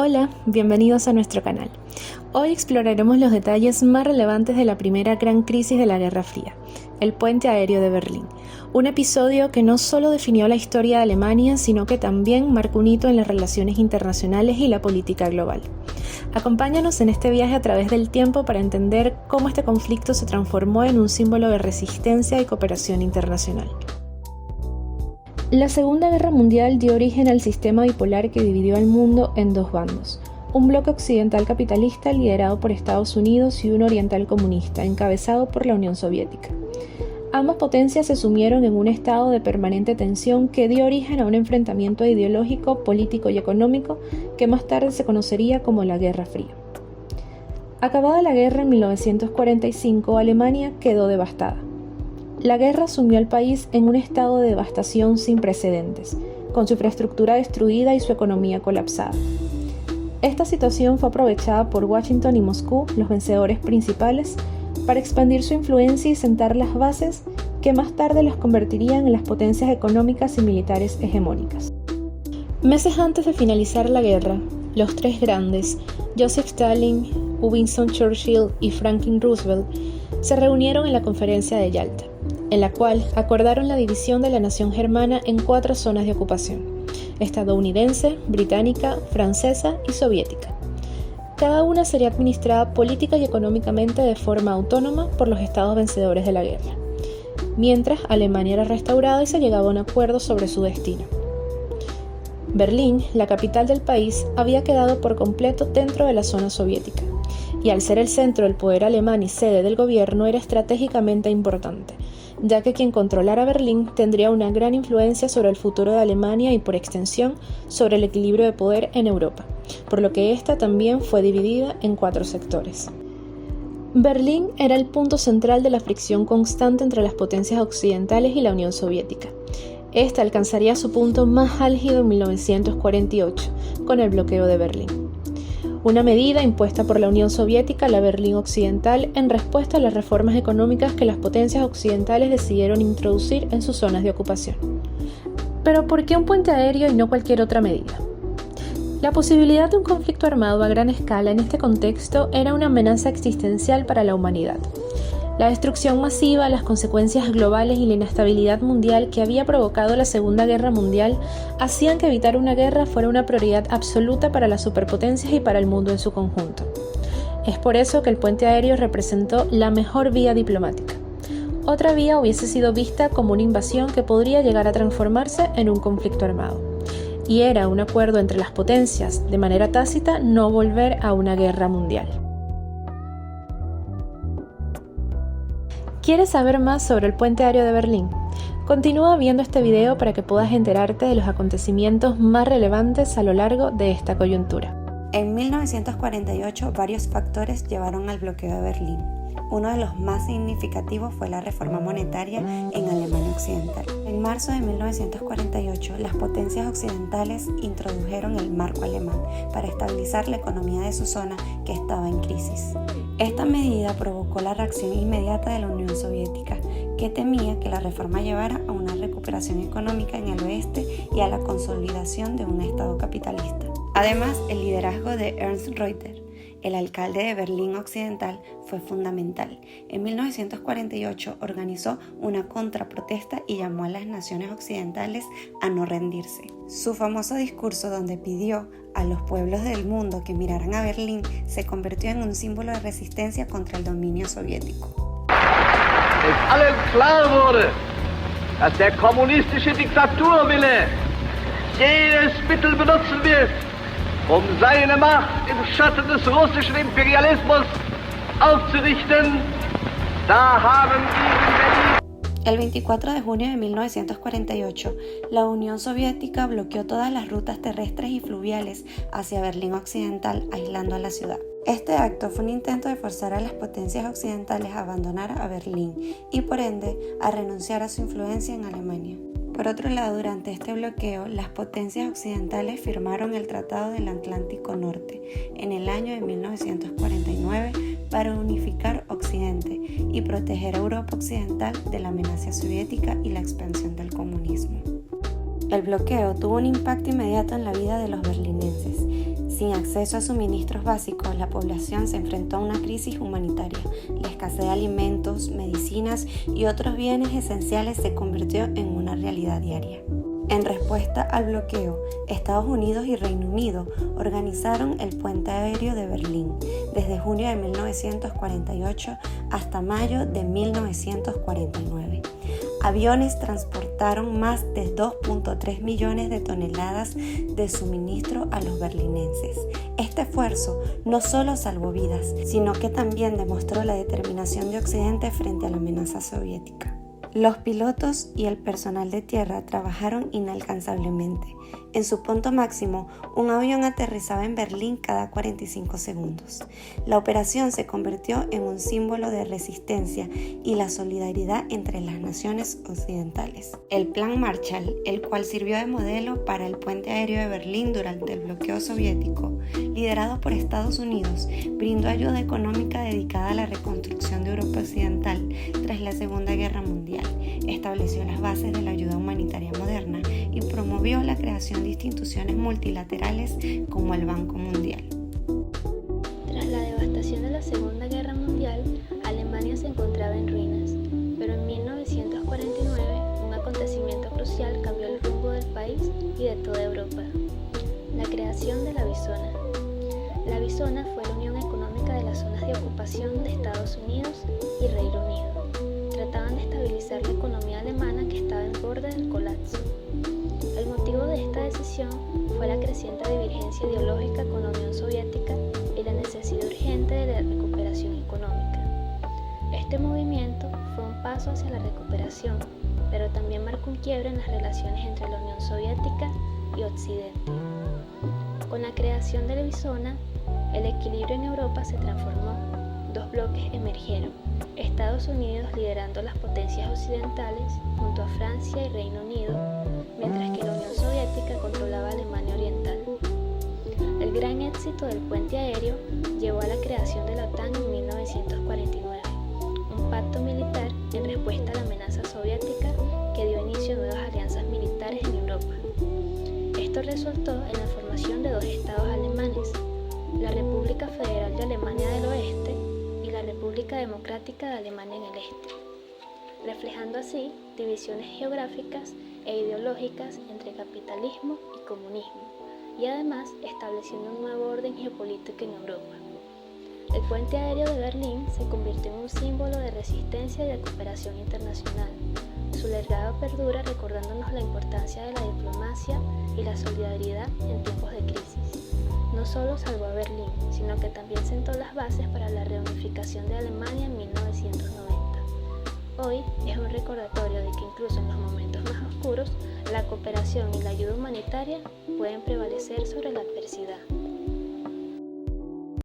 Hola, bienvenidos a nuestro canal. Hoy exploraremos los detalles más relevantes de la primera gran crisis de la Guerra Fría, el puente aéreo de Berlín. Un episodio que no solo definió la historia de Alemania, sino que también marcó un hito en las relaciones internacionales y la política global. Acompáñanos en este viaje a través del tiempo para entender cómo este conflicto se transformó en un símbolo de resistencia y cooperación internacional. La Segunda Guerra Mundial dio origen al sistema bipolar que dividió al mundo en dos bandos: un bloque occidental capitalista liderado por Estados Unidos y uno oriental comunista, encabezado por la Unión Soviética. Ambas potencias se sumieron en un estado de permanente tensión que dio origen a un enfrentamiento ideológico, político y económico que más tarde se conocería como la Guerra Fría. Acabada la guerra en 1945, Alemania quedó devastada. La guerra sumió al país en un estado de devastación sin precedentes, con su infraestructura destruida y su economía colapsada. Esta situación fue aprovechada por Washington y Moscú, los vencedores principales, para expandir su influencia y sentar las bases que más tarde los convertirían en las potencias económicas y militares hegemónicas. Meses antes de finalizar la guerra, los tres grandes, Joseph Stalin, Winston Churchill y Franklin Roosevelt, se reunieron en la Conferencia de Yalta, en la cual acordaron la división de la nación germana en 4 zonas de ocupación: estadounidense, británica, francesa y soviética. Cada una sería administrada política y económicamente de forma autónoma por los estados vencedores de la guerra, mientras Alemania era restaurada y se llegaba a un acuerdo sobre su destino. Berlín, la capital del país, había quedado por completo dentro de la zona soviética, y al ser el centro del poder alemán y sede del gobierno era estratégicamente importante, ya que quien controlara Berlín tendría una gran influencia sobre el futuro de Alemania y por extensión sobre el equilibrio de poder en Europa, por lo que esta también fue dividida en 4 sectores. Berlín era el punto central de la fricción constante entre las potencias occidentales y la Unión Soviética. Esta alcanzaría su punto más álgido en 1948, con el bloqueo de Berlín. Una medida impuesta por la Unión Soviética a la Berlín Occidental en respuesta a las reformas económicas que las potencias occidentales decidieron introducir en sus zonas de ocupación. Pero ¿por qué un puente aéreo y no cualquier otra medida? La posibilidad de un conflicto armado a gran escala en este contexto era una amenaza existencial para la humanidad. La destrucción masiva, las consecuencias globales y la inestabilidad mundial que había provocado la Segunda Guerra Mundial hacían que evitar una guerra fuera una prioridad absoluta para las superpotencias y para el mundo en su conjunto. Es por eso que el puente aéreo representó la mejor vía diplomática. Otra vía hubiese sido vista como una invasión que podría llegar a transformarse en un conflicto armado. Y era un acuerdo entre las potencias, de manera tácita, no volver a una guerra mundial. ¿Quieres saber más sobre el puente aéreo de Berlín? Continúa viendo este video para que puedas enterarte de los acontecimientos más relevantes a lo largo de esta coyuntura. En 1948, varios factores llevaron al bloqueo de Berlín. Uno de los más significativos fue la reforma monetaria en Alemania Occidental. En marzo de 1948, las potencias occidentales introdujeron el marco alemán para estabilizar la economía de su zona que estaba en crisis. Esta medida provocó la reacción inmediata de la Unión Soviética, que temía que la reforma llevara a una recuperación económica en el oeste y a la consolidación de un Estado capitalista. Además, el liderazgo de Ernst Reuter, el alcalde de Berlín Occidental, fue fundamental. En 1948 organizó una contraprotesta y llamó a las naciones occidentales a no rendirse. Su famoso discurso, donde pidió a los pueblos del mundo que miraran a Berlín, se convirtió en un símbolo de resistencia contra el dominio soviético. Es allen klar wurde, dass der kommunistische Diktaturwille jedes Mittel benutzen wird, seine Macht im Schatten des russischen Imperialismus aufzurichten. Da haben wir in Berlin. El 24 de junio de 1948, la Unión Soviética bloqueó todas las rutas terrestres y fluviales hacia Berlín Occidental, aislando a la ciudad. Este acto fue un intento de forzar a las potencias occidentales a abandonar a Berlín y, por ende, a renunciar a su influencia en Alemania. Por otro lado, durante este bloqueo, las potencias occidentales firmaron el Tratado del Atlántico Norte en el año de 1949 para unificar Occidente y proteger a Europa Occidental de la amenaza soviética y la expansión del comunismo. El bloqueo tuvo un impacto inmediato en la vida de los berlineses. Sin acceso a suministros básicos, la población se enfrentó a una crisis humanitaria. La escasez de alimentos, medicinas y otros bienes esenciales se convirtió en una realidad diaria. En respuesta al bloqueo, Estados Unidos y Reino Unido organizaron el Puente Aéreo de Berlín desde junio de 1948 hasta mayo de 1949. Aviones transportaron más de 2.3 millones de toneladas de suministro a los berlinenses. Este esfuerzo no solo salvó vidas, sino que también demostró la determinación de Occidente frente a la amenaza soviética. Los pilotos y el personal de tierra trabajaron incansablemente. En su punto máximo, un avión aterrizaba en Berlín cada 45 segundos. La operación se convirtió en un símbolo de resistencia y la solidaridad entre las naciones occidentales. El Plan Marshall, el cual sirvió de modelo para el puente aéreo de Berlín durante el bloqueo soviético, liderado por Estados Unidos, brindó ayuda económica dedicada a la reconstrucción de Europa Occidental tras la Segunda Guerra Mundial, estableció las bases de la ayuda humanitaria moderna y promovió la creación de instituciones multilaterales como el Banco Mundial. Tras la devastación de la Segunda Guerra Mundial, Alemania se encontraba en ruinas, pero en 1949 un acontecimiento crucial cambió el rumbo del país y de toda Europa: la creación de la Bisona. La Bisona fue la unión económica de las zonas de ocupación de Estados Unidos y Reino Unido. Trataban de estabilizar la economía alemana que estaba en borde del colapso. El motivo de esta decisión fue la creciente divergencia ideológica con la Unión Soviética y la necesidad urgente de la recuperación económica. Este movimiento fue un paso hacia la recuperación, pero también marcó un quiebre en las relaciones entre la Unión Soviética y Occidente. Con la creación de la Bisona, el equilibrio en Europa se transformó. Dos bloques emergieron: Estados Unidos liderando las potencias occidentales junto a Francia y Reino Unido, mientras que la Unión Soviética controlaba Alemania Oriental. El gran éxito del puente aéreo llevó a la creación de la OTAN en 1949, un pacto militar en respuesta a la amenaza soviética que dio inicio a nuevas alianzas militares en Europa. Esto resultó en la formación de dos estados alemanes, la República Federal de Alemania del Oeste y la República Democrática de Alemania en el Este, reflejando así divisiones geográficas e ideológicas entre capitalismo y comunismo, y además estableciendo un nuevo orden geopolítico en Europa. El puente aéreo de Berlín se convirtió en un símbolo de resistencia y de cooperación internacional. Su legado perdura recordándonos la importancia de la diplomacia y la solidaridad en tiempos de crisis. No solo salvó a Berlín, sino que también sentó las bases para la reunificación de Alemania en 1990. Hoy es un recordatorio de que incluso en los momentos más oscuros, la cooperación y la ayuda humanitaria pueden prevalecer sobre la adversidad.